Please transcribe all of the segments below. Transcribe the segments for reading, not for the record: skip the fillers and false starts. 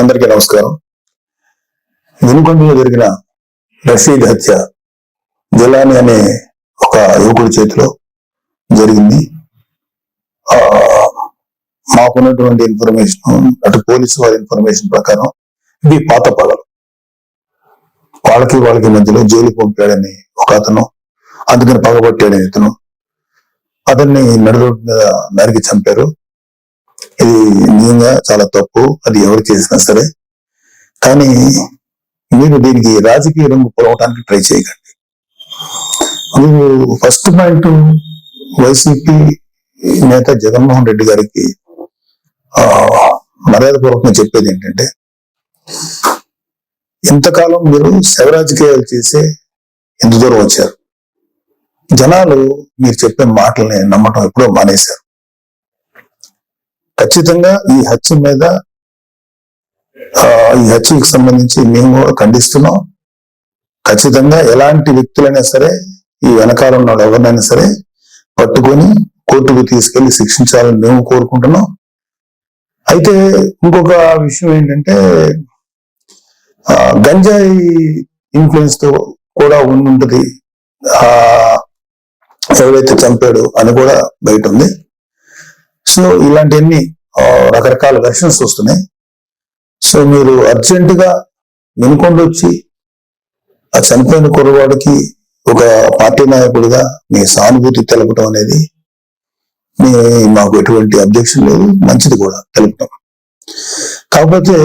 అందరికీ నమస్కారం. వినుకొండలో జరిగిన రషీద్ హత్య జిలాని అనే ఒక యువకుడి చేతిలో జరిగింది. మాకున్నటువంటి ఇన్ఫర్మేషన్, అటు పోలీసు వారి ఇన్ఫర్మేషన్ ప్రకారం ఇది పాత పగలు. వాళ్ళకి మధ్యలో జైలు పంపాడని ఒక అతను, అందుకని పగబట్టాడని ఇతను, అతన్ని నడురోడ్డు మీద నరికి చంపారు. ఇది నిజంగా చాలా తప్పు, అది ఎవరు చేసినా సరే. కానీ మీరు దీనికి రాజకీయ రంగు పొలవటానికి ట్రై చేయకండి. మీరు ఫస్ట్ పాయింట్, వైసీపీ నేత జగన్మోహన్ రెడ్డి గారికి మర్యాదపూర్వకంగా చెప్పేది ఏంటంటే, ఇంతకాలం మీరు శవ రాజకీయాలు చేసే ఎంత దూరం వచ్చారు. జనాలు మీరు చెప్పే మాటల్ని నమ్మటం ఎప్పుడో మానేశారు. ఖచ్చితంగా ఈ హత్యకి సంబంధించి మేము కూడా ఖండిస్తున్నాం. ఖచ్చితంగా ఎలాంటి వ్యక్తులైనా సరే, ఈ వెనకాల ఉన్న ఎవరినైనా సరే పట్టుకొని కోర్టుకు తీసుకెళ్లి శిక్షించాలని మేము కోరుకుంటున్నాం. అయితే ఇంకొక విషయం ఏంటంటే, గంజాయి ఇన్ఫ్లుయెన్స్ తో కూడా ఉండుంటది ఎవరైతే చంపాడు అని కూడా బయట ఉంది. సో ఇలాంటివన్నీ రకరకాల వెర్షన్స్ వస్తున్నాయి. సో మీరు అర్జెంటుగా వినుకొండ వచ్చి ఆ చనిపోయిన కుర్రవాడికి ఒక పార్టీ నాయకుడిగా మీ సానుభూతి తెలపడం అనేది మాకు ఎటువంటి అబ్జెక్షన్ లేదు, మంచిది కూడా తెలుపుతాం. కాకపోతే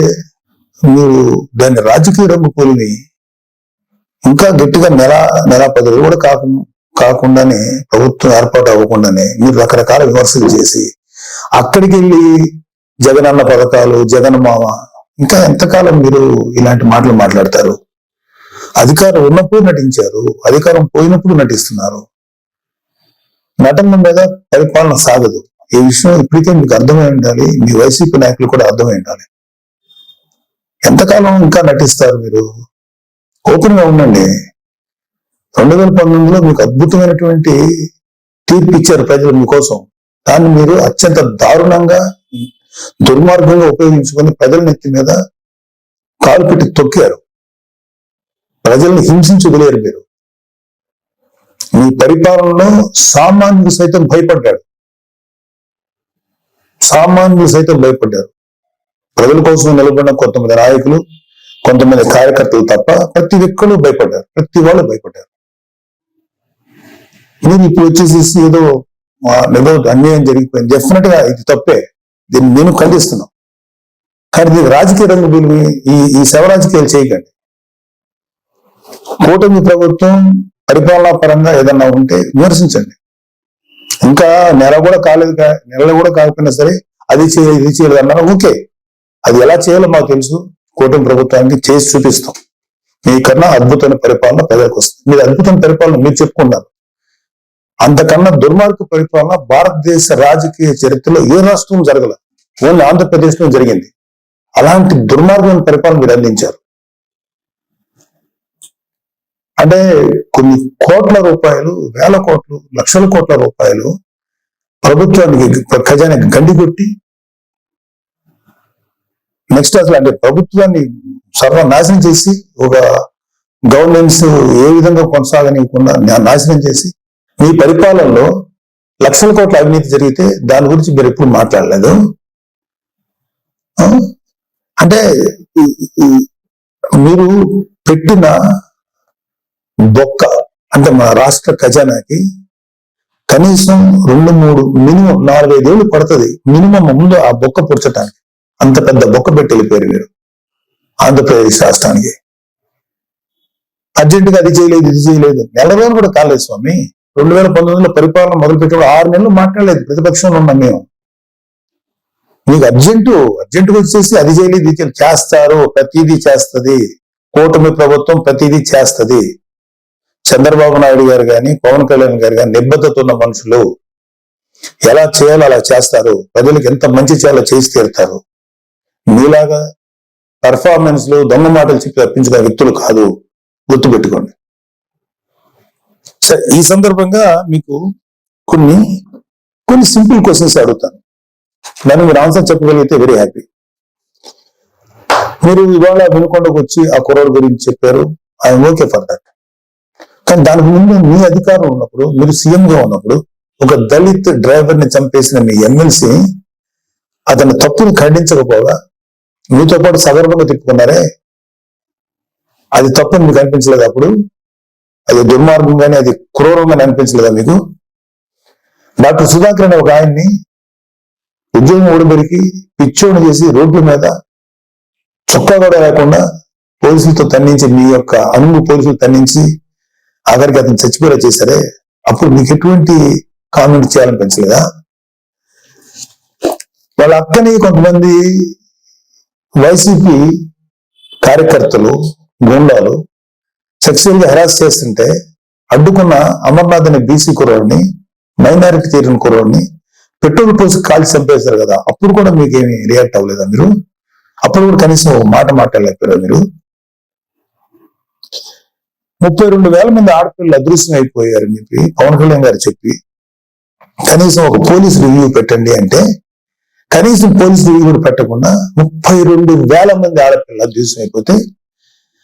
మీరు దాన్ని రాజకీయ రంగు పోలిని ఇంకా గట్టిగా నెల 10 రోజులు కూడా కాకుండానే, ప్రభుత్వం ఏర్పాటు అవ్వకుండానే మీరు రకరకాల విమర్శలు చేసి అక్కడికి వెళ్ళి జగనన్న పథకాలు, జగన్ మామ, ఇంకా ఎంతకాలం మీరు ఇలాంటి మాటలు మాట్లాడతారు? అధికారం ఉన్నప్పుడు నటించారు, అధికారం పోయినప్పుడు నటిస్తున్నారు. నటన మీద పరిపాలన సాగదు. ఈ విషయం ఇప్పటికే మీకు అర్థమై ఉండాలి, మీ వైసీపీ నాయకులు కూడా అర్థమై ఉండాలి. ఎంతకాలం ఇంకా నటిస్తారు మీరు? ఓపెన్ గా ఉండండి. 2019లో మీకు అద్భుతమైనటువంటి తీర్పు ఇచ్చారు ప్రజలు మీకోసం. దాన్ని మీరు అత్యంత దారుణంగా, దుర్మార్గంగా ఉపయోగించుకొని ప్రజల నెత్తి మీద కాలు పెట్టి తొక్కారు. ప్రజల్ని హింసించి వదిలేరు మీరు. మీ పరిపాలనలో సామాన్యులు సైతం భయపడ్డారు. ప్రజల కోసం నిలబడిన కొంతమంది నాయకులు, కొంతమంది కార్యకర్తలు తప్ప ప్రతి ఒక్కరు భయపడ్డారు. ప్రతి వాళ్ళు భయపడ్డారు. మీరు ఇప్పుడు వచ్చేసేసి ఏదో అన్యాయం జరిగిపోయింది. డెఫినెట్ గా ఇది తప్పే, దీన్ని నేను ఖండిస్తున్నాం. కానీ దీనికి రాజకీయ రంగు బిల్వి ఈ శవ రాజకీయాలు చేయకండి. కూటమి ప్రభుత్వం పరిపాలనా పరంగా ఏదన్నా ఉంటే విమర్శించండి. ఇంకా నెల కూడా కాకపోయినా సరే అది చేయలేదు, ఇది చేయలేదు అన్నారు. ఓకే, అది ఎలా చేయాలో మాకు తెలుసు. కూటమి ప్రభుత్వానికి చేసి చూపిస్తాం. మీకన్నా అద్భుతమైన పరిపాలన ప్రజలకు వస్తుంది. మీరు అద్భుతమైన పరిపాలన మీరు చెప్పుకున్నారు. అంతకన్నా దుర్మార్గ పరిపాలన భారతదేశ రాజకీయ చరిత్రలో ఏ రాష్ట్రం జరగల, ఓన్లీ ఆంధ్రప్రదేశ్ లో జరిగింది. అలాంటి దుర్మార్గమైన పరిపాలన మీరు అందించారు. అంటే కొన్ని కోట్ల రూపాయలు, వేల కోట్లు, లక్షల కోట్ల రూపాయలు ప్రభుత్వానికి, ఖజానాకి గండి కొట్టి, నెక్స్ట్ అసలు అంటే ప్రభుత్వాన్ని సర్వనాశనం చేసి, ఒక గవర్నెన్స్ ఏ విధంగా కొనసాగనివ్వకుండా నాశనం చేసి, మీ పరిపాలనలో లక్షల కోట్ల అవినీతి జరిగితే దాని గురించి మీరు ఎప్పుడు మాట్లాడలేదు. అంటే మీరు పెట్టిన బొక్క, అంటే మా రాష్ట్ర ఖజానాకి కనీసం 2-3 మినిమం 4-5 ఏళ్ళు పడుతుంది మినిమం ముందు ఆ బొక్క పుడ్చడానికి. అంత పెద్ద బొక్క పెట్టి వెళ్ళిపోయారు మీరు ఆంధ్రప్రదేశ్ రాష్ట్రానికి. అర్జెంటుగా అది చేయలేదు, ఇది చేయలేదు. నెల రోజులు కూడా కాలేదు స్వామి. 2019లో పరిపాలన మొదలుపెట్టిన 6 నెలలు మాట్లాడలేదు. ప్రతిపక్షంలో ఉన్నాం మేము. మీకు అర్జెంటుగా వచ్చేసి అది చేయలేదు, ఇది చేస్తారు. ప్రతిదీ చేస్తుంది కూటమి ప్రభుత్వం, ప్రతిదీ చేస్తుంది. చంద్రబాబు నాయుడు గారు కానీ, పవన్ కళ్యాణ్ గారు కానీ నిబద్ధత ఉన్న మనుషులు. ఎలా చేయాలో అలా చేస్తారు. ప్రజలకు ఎంత మంచి చేయాలో చేసి తీరుతారు. మీలాగా పర్ఫార్మెన్స్ లో దొంగ మాటలు చెప్పి తప్పించుకునే వ్యక్తులు కాదు, గుర్తుపెట్టుకోండి. సరే, ఈ సందర్భంగా మీకు కొన్ని సింపుల్ క్వశ్చన్స్ అడుగుతాను. దాన్ని మీరు ఆన్సర్ చెప్పగలిగితే వెరీ హ్యాపీ. మీరు ఇవాళ వినుకొండకు వచ్చి ఆ కుర్రోడు గురించి చెప్పారు, ఐఎమ్ ఓకే ఫర్ దట్. కానీ దానికి ముందు మీ అధికారం ఉన్నప్పుడు, మీరు సీఎంగా ఉన్నప్పుడు ఒక దళిత్ డ్రైవర్ ని చంపేసిన మీ ఎమ్మెల్సీ అతని తప్పును ఖండించకపోగా మీతో పాటు సగర్వంగా తిప్పుకున్నారే, అది తప్పని మీకు అనిపించలేదు? అప్పుడు అది దుర్మార్గంగానే, అది క్రూరంగానే అనిపించలేదా మీకు? డాక్టర్ సుధాకర్ అనే ఒక ఆయన్ని ఉద్యోగం ఊడబెరికి పిచ్చోడు చేసి రోడ్ల మీద చొక్కా కూడా లేకుండా పోలీసులతో తన్నించి, మీ యొక్క అనుము పోలీసులు తన్నించి ఆఖరికి అతను చచ్చిపోయేలా చేశారే, అప్పుడు మీకు ఎటువంటి కామెంట్ చేయాలనిపించలేదా? వాళ్ళ అక్కని కొంతమంది వైసీపీ కార్యకర్తలు, గుండాలు సెక్సువల్ గా హెరాస్ చేస్తుంటే అడ్డుకున్న అమర్నాథ్ అనే బీసీ కుర్రాడిని, మైనారిటీ తీరిన కుర్రాడిని పెట్రోల్ పోసి కాల్చి చంపేశారు కదా, అప్పుడు కూడా మీకేమి రియాక్ట్ అవ్వలేదా మీరు? అప్పుడు కూడా కనీసం ఒక మాట మాట్లాడలేకపోయారా మీరు? 32,000 మంది ఆడపిల్లలు అదృశ్యం అయిపోయారని చెప్పి పవన్ కళ్యాణ్ గారు చెప్పి కనీసం ఒక పోలీస్ రివ్యూ పెట్టండి అంటే కనీసం పోలీస్ రివ్యూ కూడా పెట్టకుండా 32,000 మంది ఆడపిల్లలు అదృశ్యం అయిపోతే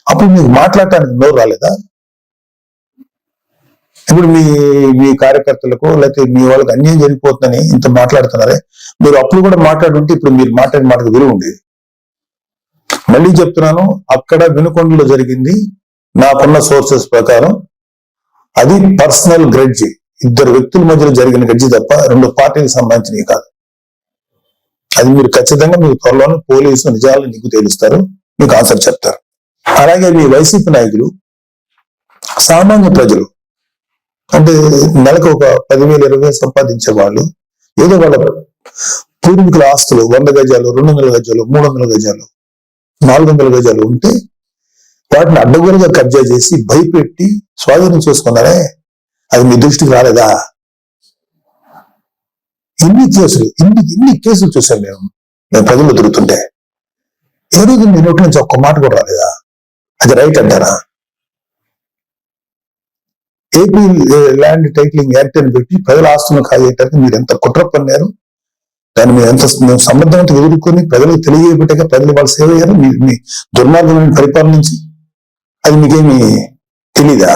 అప్పుడు మీకు మాట్లాడటానికి నోరు రాలేదా? ఇప్పుడు మీ కార్యకర్తలకు లేకపోతే మీ వాళ్ళకి అన్యాయం జరిగిపోతుందని ఇంత మాట్లాడుతున్నారే, మీరు అప్పుడు కూడా మాట్లాడుంటే ఇప్పుడు మీరు మాట్లాడిన మాటకు విలువ ఉండేది. మళ్ళీ చెప్తున్నాను, అక్కడ వినుకొండలో జరిగింది నాకున్న సోర్సెస్ ప్రకారం అది పర్సనల్ గ్రెడ్జి, ఇద్దరు వ్యక్తుల మధ్యలో జరిగిన గడ్జి తప్ప రెండు పార్టీలకు సంబంధించినవి కాదు. అది మీరు ఖచ్చితంగా మీకు త్వరలోనే పోలీసు నిజాలు నీకు తెలుస్తారు, మీకు ఆన్సర్ చెప్తారు. అలాగే మీ వైసీపీ నాయకులు సామాన్య ప్రజలు అంటే నెలకు ఒక 10,000 20,000 సంపాదించే వాళ్ళు ఏదో వాళ్ళ పూర్వీకుల ఆస్తులు 100 గజాలు 200 గజాలు 300 గజాలు 400 గజాలు ఉంటే వాటిని అడ్డగోలుగా కబ్జా చేసి భయపెట్టి స్వాధీనం చేసుకున్నారే, అది మీ దృష్టికి రాలేదా? ఇన్ని కేసులు చూసాం మేము ప్రజలు తిరుగుతుంటే. ఏ రోజు మీ నోటి నుంచి ఒక్క మాట కూడా రాలేదా? అది రైట్ అంటారా? ఏపీ ల్యాండ్ టైటిలింగ్ యాక్ట్ అని పెట్టి ప్రజల ఆస్తులను కాజేయటానికి మీరు ఎంత కుట్ర పన్నారు, దాన్ని మీరు ఎంత సమర్థవంతంగా ఎదుర్కొని ప్రజలకు తెలియబెట్టాక ప్రజలు వాళ్ళు సేవ అయ్యారు మీ దుర్మార్గమైన పరిపాలన నుంచి. అది మీకేమి తెలీదా?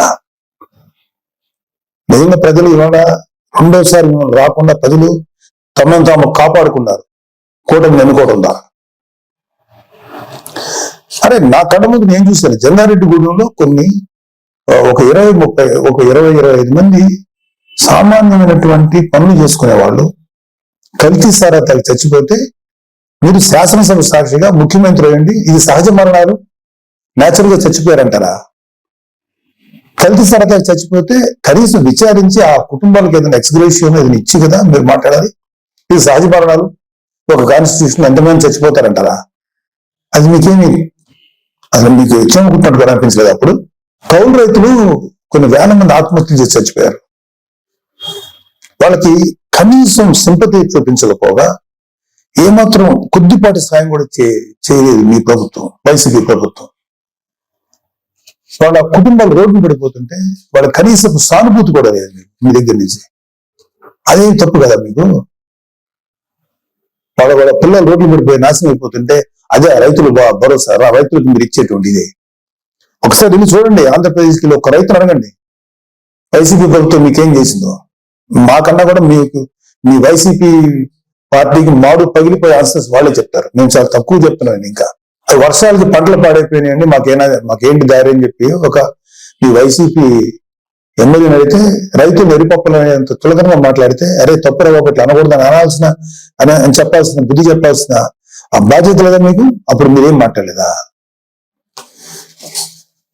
నిజంగా ప్రజలు ఇవాళ రెండోసారి మిమ్మల్ని రాకుండా ప్రజలు తమను తాము కాపాడుకున్నారు కూటమిని ఎన్నుకోవడం ద్వారా. అరే నా కళ్ళ ముందు నేను చూశాను, జంగారెడ్డిగూడెంలో ఒక 20-25 మంది సామాన్యమైనటువంటి పనులు చేసుకునేవాళ్ళు కల్తీ సారా తాగి చచ్చిపోతే మీరు శాసనసభ సాక్షిగా ముఖ్యమంత్రి అయ్యండి, ఇది సహజ మరణాలు న్యాచురల్ గా చచ్చిపోయారంటారా? కల్తీ సారా తాగి చచ్చిపోతే కనీసం విచారించి ఆ కుటుంబాలకు ఏదైనా ఎక్స్గ్రేషియో ఏదైనా ఇచ్చి కదా మీరు మాట్లాడాలి. ఇది సహజ మరణాలు, ఒక కాన్స్టిట్యూషన్ ఎంతమంది చచ్చిపోతారంటారా? అది మీకేమి అసలు మీకు ఇచ్చామనుకుంటున్నట్టు కూడా అనిపించలేదు. అప్పుడు కౌలు రైతులు కొన్ని వేల మంది ఆత్మహత్యలు చేసి చచ్చిపోయారు. వాళ్ళకి కనీసం సింపతి చూపించకపోగా ఏమాత్రం కొద్దిపాటి సాయం కూడా చేయలేదు మీ ప్రభుత్వం, వైసీపీ ప్రభుత్వం. వాళ్ళ కుటుంబాలు రోడ్డు పడిపోతుంటే వాళ్ళ కనీసం సానుభూతి కూడా లేదు మీ దగ్గర నుంచి. అదేం తప్పు కదా మీకు? వాళ్ళ పిల్లలు రోడ్లు పడిపోయి నాశనం అయిపోతుంటే అదే రైతులు భరోసా, రైతులకు మీరు ఇచ్చేటువంటి ఇదే. ఒకసారి వెళ్ళి చూడండి, ఆంధ్రప్రదేశ్కి ఒక రైతులు అడగండి వైసీపీ ప్రభుత్వం మీకేం చేసిందో. మాకన్నా కూడా మీ వైసీపీ పార్టీకి మాడు పగిలిపోయే ఆన్సర్స్ వాళ్ళే చెప్తారు. మేము చాలా తక్కువ చెప్తున్నాను. ఇంకా వర్షాలకి పంటలు పాడైపోయినాయండి, మాకేంటి దారి అని చెప్పి మీ వైసీపీ ఎమ్మెల్యేని అడిగితే రైతులు ఎరిపప్పులనేంత తులకరంగా మాట్లాడితే అరే తప్పురా ఒకటి అనకూడదని అని చెప్పాల్సిన బుద్ధి చెప్పాల్సిన ఆ బాధ్యత లేదా మీకు? అప్పుడు మీరేం మాట్లాడలేదా?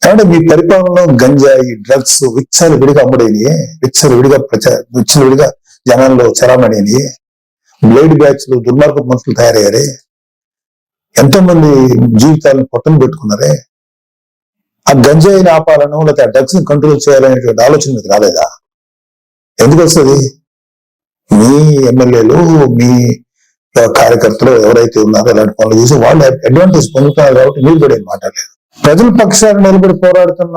కాబట్టి మీ పరిపాలనలో గంజాయి, డ్రగ్స్ విచ్చలవిడిగా అమ్ముడైనయే, విచ్చలవిడిగా జనాల్లో చరామణిని, బ్లేడ్ బ్యాచ్లు, దుర్మార్గ మనుషులు తయారయ్యారే, ఎంతో మంది జీవితాలను పొట్టను పెట్టుకున్నారే. ఆ గంజాయిని ఆపాలను లేకపోతే ఆ డ్రగ్స్ ని కంట్రోల్ చేయాలనేటువంటి ఆలోచన మీకు రాలేదా? ఎందుకు వస్తుంది? మీ ఎమ్మెల్యేలు, మీ కార్యకర్తలు ఎవరైతే ఉన్నారో అలాంటి పనులు చేసి వాళ్ళు అడ్వాంటేజ్ పొందుతున్నారు కాబట్టి మీరు కూడా ఏం మాట్లాడలేదు. ప్రజల పక్షాన్ని నిలబడి పోరాడుతున్న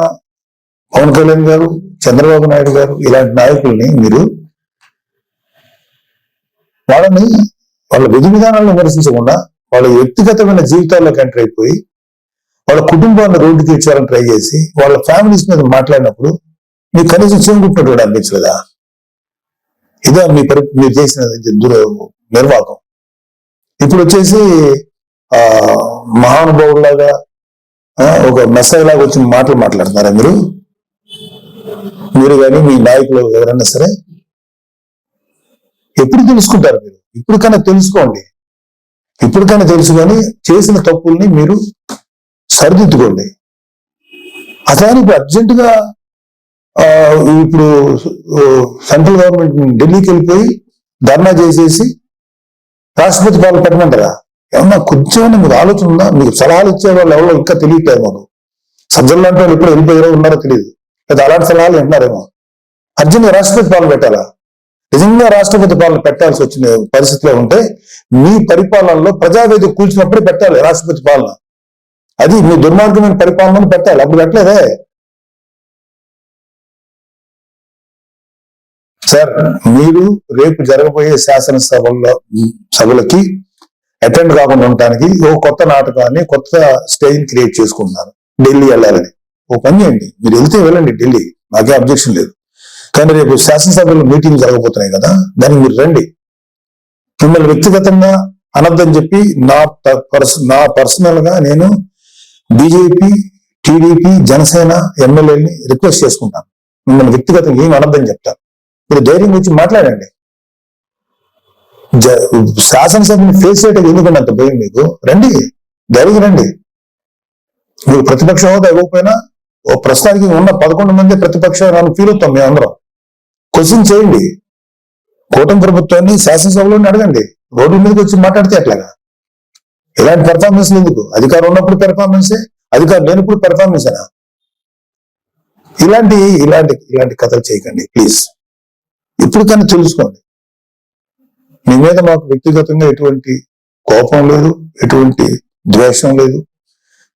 పవన్ కళ్యాణ్ గారు, చంద్రబాబు నాయుడు గారు ఇలాంటి నాయకుల్ని మీరు వాళ్ళ విధి విధానాలను విమర్శించకుండా వాళ్ళ వ్యక్తిగతమైన జీవితాల్లోకి ఎంటర్ అయిపోయి వాళ్ళ కుటుంబాన్ని రోడ్డుకి ఇచ్చారని ట్రై చేసి వాళ్ళ ఫ్యామిలీస్ మీద మాట్లాడినప్పుడు మీకు కనీసం చెంగుకుంటున్నాడు కూడా అనిపించలేదా? ఇదే మీరు చేసిన నిర్వాహకం. ఇప్పుడు వచ్చేసి మహానుభావులాగా ఒక మెస్సైలాగా వచ్చి మాట్లాడుతున్నారా మీరు కానీ మీ నాయకులు ఎవరైనా సరే? ఎప్పుడు తెలుసుకుంటారు మీరు? ఇప్పటికైనా తెలుసుకోండి. ఇప్పటికైనా తెలుసుకొని చేసిన తప్పుల్ని మీరు సరిదిద్దుకోండి. అసలు ఇప్పుడు అర్జెంటుగా ఇప్పుడు సెంట్రల్ గవర్నమెంట్ ఢిల్లీకి వెళ్ళిపోయి ధర్నా చేసేసి రాష్ట్రపతి పాలన పెట్టమంటారా? ఏమన్నా కొంచెం మీకు ఆలోచన ఉందా? మీకు సలహాలు ఇచ్చే వాళ్ళు ఎవరో ఇంకా తెలియట్లేదు. మాకు సజ్జలు లాంటి వాళ్ళు ఇప్పుడు వెళ్ళిపోయారో ఉన్నారో తెలియదు, లేదా అలాంటి సలహాలు వింటున్నారేమో. అర్జెంట్గా రాష్ట్రపతి పాలన పెట్టాలా? నిజంగా రాష్ట్రపతి పాలన పెట్టాల్సి వచ్చిన పరిస్థితిలో ఉంటే మీ పరిపాలనలో ప్రజావేదిక కూల్చినప్పుడే పెట్టాలి రాష్ట్రపతి పాలన. అది మీ దుర్మార్గమైన పరిపాలనను పెట్టాలి. అప్పుడు పెట్టలేదే సార్. మీరు రేపు జరగబోయే సభలకి అటెండ్ కాకుండా ఉండటానికి ఓ కొత్త నాటకాన్ని, కొత్త స్టేజ్ క్రియేట్ చేసుకుంటున్నారు. ఢిల్లీ వెళ్ళాలని ఓ పని చేయండి. మీరు వెళ్తే వెళ్ళండి ఢిల్లీ, నాకే అబ్జెక్షన్ లేదు. కానీ రేపు శాసనసభలో మీటింగ్ జరగబోతున్నాయి కదా, దానికి మీరు రండి. మిమ్మల్ని వ్యక్తిగతంగా అనొద్దని చెప్పి నా పర్సనల్ గా నేను బీజేపీ, టీడీపీ, జనసేన ఎమ్మెల్యేని రిక్వెస్ట్ చేసుకుంటాను. మిమ్మల్ని వ్యక్తిగతంగా ఏం అనొద్దని చెప్తాను. మీరు ధైర్యం వచ్చి మాట్లాడండి. శాసనసభని ఫేస్ చేయటం ఎందుకంటే అంత భయం మీకు? రండి, ధైర్యం రండి. మీరు ప్రతిపక్ష హోదా ఇవ్వకపోయినా ఓ ప్రస్తుతానికి ఉన్న 11 మంది ప్రతిపక్షాలను ఫీల్ అవుతాం మేమందరం. క్వశ్చన్ చేయండి. కూటమి ప్రభుత్వాన్ని శాసనసభలోనే అడగండి. రోడ్ల మీదకి వచ్చి మాట్లాడితే ఎట్లాగా? ఇలాంటి పెర్ఫార్మెన్స్ ఎందుకు? అధికారం ఉన్నప్పుడు పెర్ఫార్మెన్సే, అధికారం లేనప్పుడు పెర్ఫార్మెన్సేనా? ఇలాంటి ఇలాంటి ఇలాంటి కథలు చేయకండి ప్లీజ్. ఇప్పటికైనా తెలుసుకోండి. మీ మీద మాకు వ్యక్తిగతంగా ఎటువంటి కోపం లేదు, ఎటువంటి ద్వేషం లేదు.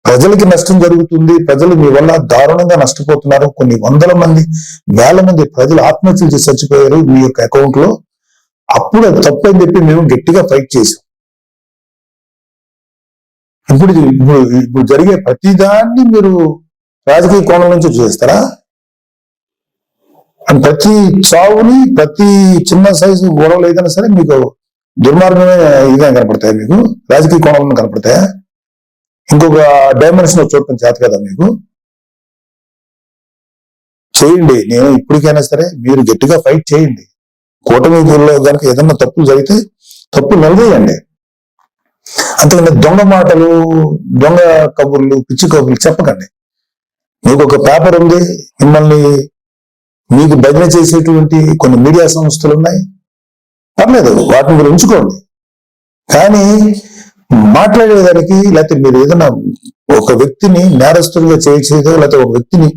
ప్రజలకి నష్టం జరుగుతుంది, ప్రజలు మీ వల్ల దారుణంగా నష్టపోతున్నారు. కొన్ని వందల మంది, వేల మంది ప్రజలు ఆత్మహత్యలు చేసి చచ్చిపోయారు మీ యొక్క అకౌంట్ లో. అప్పుడు అది తప్పని చెప్పి మేము గట్టిగా ఫైట్ చేసాం. ఇప్పుడు జరిగే ప్రతిదాన్ని మీరు రాజకీయ కోణం నుంచి చూస్తారా? అండ్ ప్రతి చావుని, ప్రతి చిన్న సైజు గొడవలు ఏదైనా సరే మీకు దుర్మార్గమే ఇదే కనపడతాయి. మీకు రాజకీయ కోణంలో కనపడతాయా? ఇంకొక డైమెన్షన్ చూడటం చేత కదా మీకు? చేయండి. నేను ఇప్పటికైనా సరే మీరు గట్టిగా ఫైట్ చేయండి. కూటమిలో కనుక ఏదన్నా తప్పులు జరిగితే తప్పులు నిలవేయండి. అంతేకాని దొంగ మాటలు, దొంగ కబుర్లు, పిచ్చి కబుర్లు చెప్పకండి. మీకు ఒక పేపర్ ఉంది, మిమ్మల్ని మీకు భజన చేసేటువంటి కొన్ని మీడియా సంస్థలు ఉన్నాయి, పర్లేదు, వాటిని మీరు ఉంచుకోండి. కానీ మాట్లాడేదానికి, లేకపోతే మీరు ఏదైనా ఒక వ్యక్తిని నేరస్తులుగా చేసేదో, లేకపోతే ఒక వ్యక్తిని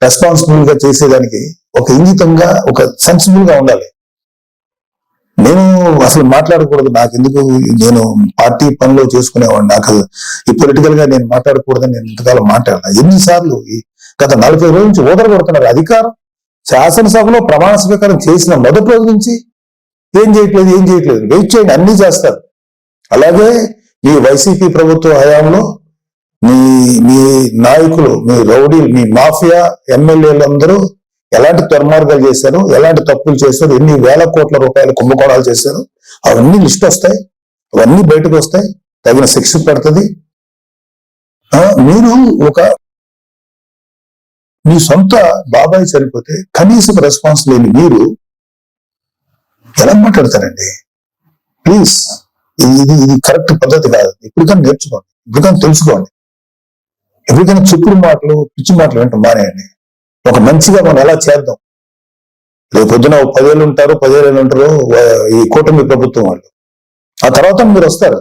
రెస్పాన్సిబుల్ గా చేసేదానికి ఒక ఇంగితంగా, ఒక సెన్సిబుల్ గా ఉండాలి. నేను అసలు మాట్లాడకూడదు, నాకు ఎందుకు, నేను పార్టీ పనిలో చేసుకునేవాడిని, నాకు ఈ పొలిటికల్ గా నేను మాట్లాడకూడదని నేను ఇంతకాలం మాట్లాడాను. ఎన్నిసార్లు గత 40 రోజుల నుంచి ఓదరగొడుతున్నారు. అధికారం శాసనసభలో ప్రమాణ స్వీకారం చేసిన మొదటి రోజు నుంచి ఏం చేయట్లేదు. వెయిట్ చేయండి, అన్ని చేస్తారు. అలాగే ఈ వైసీపీ ప్రభుత్వ హయాంలో మీ నాయకులు, మీ రౌడీలు, మీ మాఫియా ఎమ్మెల్యేలందరూ ఎలాంటి దుర్మార్గాలు చేశారు, ఎలాంటి తప్పులు చేశారు, ఎన్ని వేల కోట్ల రూపాయల కుంభకోణాలు చేశారు, అవన్నీ లిస్ట్ వస్తాయి. అవన్నీ బయటకు వస్తాయి. తగిన శిక్ష పడుతుంది. మీరు మీ సొంత బాబాయ్ చనిపోతే కనీసం రెస్పాన్స్ లేని మీరు ఎలా మాట్లాడతారండి? ప్లీజ్, ఇది కరెక్ట్ పద్ధతి కాదు. ఇప్పటికైనా నేర్చుకోండి, ఇప్పటికైనా తెలుసుకోండి. ఎప్పటికైనా చెప్పుడు మాటలు, పిచ్చి మాటలు వింటాం మానేయండి. ఒక మంచిగా మనం ఎలా చేద్దాం. రేపు పొద్దున 10 ఏళ్ళు ఉంటారు, 10 ఏళ్ళు ఉంటారు ఈ కూటమి ప్రభుత్వం వాళ్ళు. ఆ తర్వాత మీరు వస్తారు.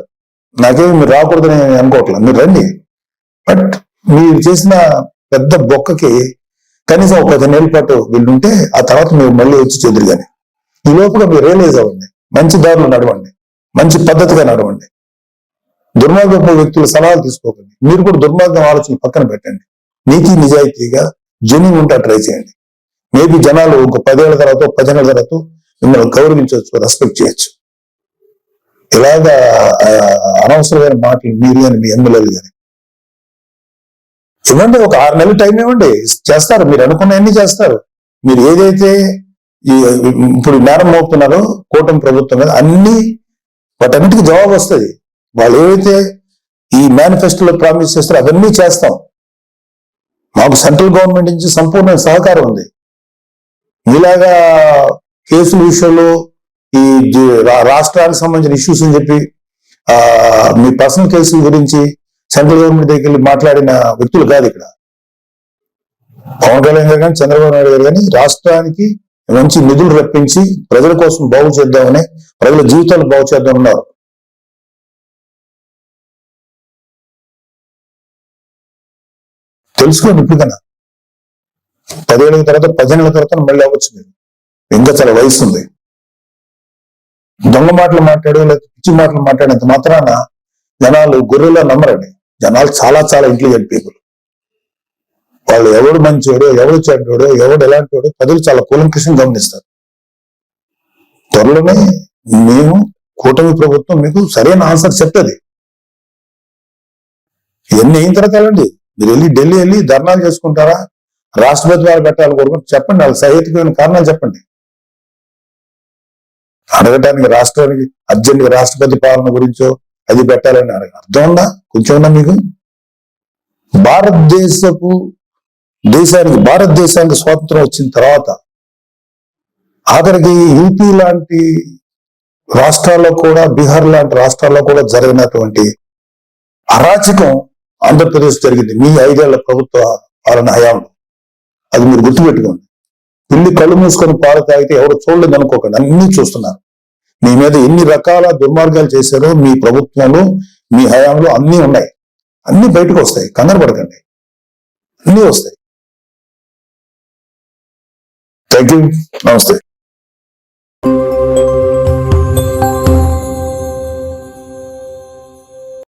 నాకేమి మీరు రాకూడదని అనుకోవట్లేదు, మీరు రండి. బట్ మీరు చేసిన పెద్ద బొక్కకి కనీసం ఒక 15 ఏళ్ళ పాటు వీళ్ళుంటే ఆ తర్వాత మీరు మళ్ళీ వచ్చి చెదురు. కానీ ఈ లోపల మీరు రియలైజ్ అవ్వండి, మంచి దారులు నడవండి, మంచి పద్ధతిగా నడవండి. దుర్మార్గపు వ్యక్తుల సలహాలు తీసుకోకండి. మీరు కూడా దుర్మార్గం ఆలోచన పక్కన పెట్టండి. నీతి నిజాయితీగా జెన్యూన్ ఉంటా ట్రై చేయండి. మేబీ జనాలు ఒక 10 ఏళ్ల తర్వాత, 10 ఏళ్ల తర్వాత మిమ్మల్ని గౌరవించవచ్చు, రెస్పెక్ట్ చేయొచ్చు. ఇలాగా అనవసరమైన మాటలు మీరు కానీ మీ ఎమ్మెల్యేలు కానీ ఇవ్వండి, ఒక 6 నెలలు టైం ఇవ్వండి, చేస్తారు. మీరు అనుకున్నవన్నీ చేస్తారు. మీరు ఏదైతే ఇప్పుడు నేరం మోపుతున్నారో కూటమి ప్రభుత్వం మీద అన్ని వాటన్నిటికీ జవాబు వస్తుంది. వాళ్ళు ఏవైతే ఈ మేనిఫెస్టోలో ప్రామిస్ చేస్తారో అవన్నీ చేస్తాం. మాకు సెంట్రల్ గవర్నమెంట్ నుంచి సంపూర్ణ సహకారం ఉంది. మీలాగా కేసుల విషయంలో ఈ రాష్ట్రానికి సంబంధించిన ఇష్యూస్ అని చెప్పి మీ పర్సనల్ కేసుల గురించి సెంట్రల్ గవర్నమెంట్ దగ్గరికి వెళ్ళి మాట్లాడిన వ్యక్తులు కాదు ఇక్కడ. పవన్ కళ్యాణ్ గారు కానీ చంద్రబాబు నాయుడు గారు కానీ రాష్ట్రానికి మంచి నిధులు రప్పించి ప్రజల కోసం బాగు చేద్దామని, ప్రజల జీవితాలు బాగు చేద్దామన్నారు. తెలుసుకోండి ఇప్పుడు కన్నా. 10 ఏళ్ళ తర్వాత 10 ఏళ్ళ తర్వాత మళ్ళీ అవ్వచ్చు. మీరు ఇంకా చాలా వయసు ఉంది. దొంగ మాటలు మాట్లాడు లేదా పిచ్చి మాటలు మాట్లాడినంత మాత్రాన జనాలు గొర్రెలా నమ్మరండి. జనాలు చాలా చాలా ఇంటెలిజెంట్ పీపుల్. వాళ్ళు ఎవడు మంచివాడో, ఎవడు చెడ్డోడో, ఎవడు ఎలాంటి వాడో ప్రజలు చాలా కూలంకషంగా గమనిస్తారు. త్వరలోనే మేము కూటమి ప్రభుత్వం మీకు సరైన ఆన్సర్ చెప్తుంది. ఇవన్నీ అయిన తర్వాత వెళ్ళండి. మీరు ఢిల్లీ వెళ్ళి ధర్నాలు చేసుకుంటారా, రాష్ట్రపతి వారు పెట్టాలి కోరుకుంటే చెప్పండి. వాళ్ళ సహేతుకమైన కారణాలు చెప్పండి. అడగటానికి రాష్ట్రానికి అర్జెంట్గా రాష్ట్రపతి పాలన గురించో అది పెట్టాలని అర్థం ఉందా? కొంచెం ఉందా మీకు? భారతదేశానికి స్వాతంత్రం వచ్చిన తర్వాత ఆఖరికి యూపీ లాంటి రాష్ట్రాల్లో కూడా, బీహార్ లాంటి రాష్ట్రాల్లో కూడా జరిగినటువంటి అరాచకం ఆంధ్రప్రదేశ్ జరిగింది మీ 5 ఏళ్ల ప్రభుత్వ పాలన హయాంలో. అది మీరు గుర్తుపెట్టుకోండి. పిల్లి కళ్ళు మూసుకొని పాలు తాగితే ఎవరు చూడలేదు అనుకోకండి, అన్ని చూస్తున్నారు. మీ మీద ఎన్ని రకాల దుర్మార్గాలు చేశారో మీ ప్రభుత్వంలో, మీ హయాంలో అన్నీ ఉన్నాయి. అన్ని బయటకు వస్తాయి, కంగారు పడకండి, అన్నీ వస్తాయి. థ్యాంక్ యూ, నమస్తే.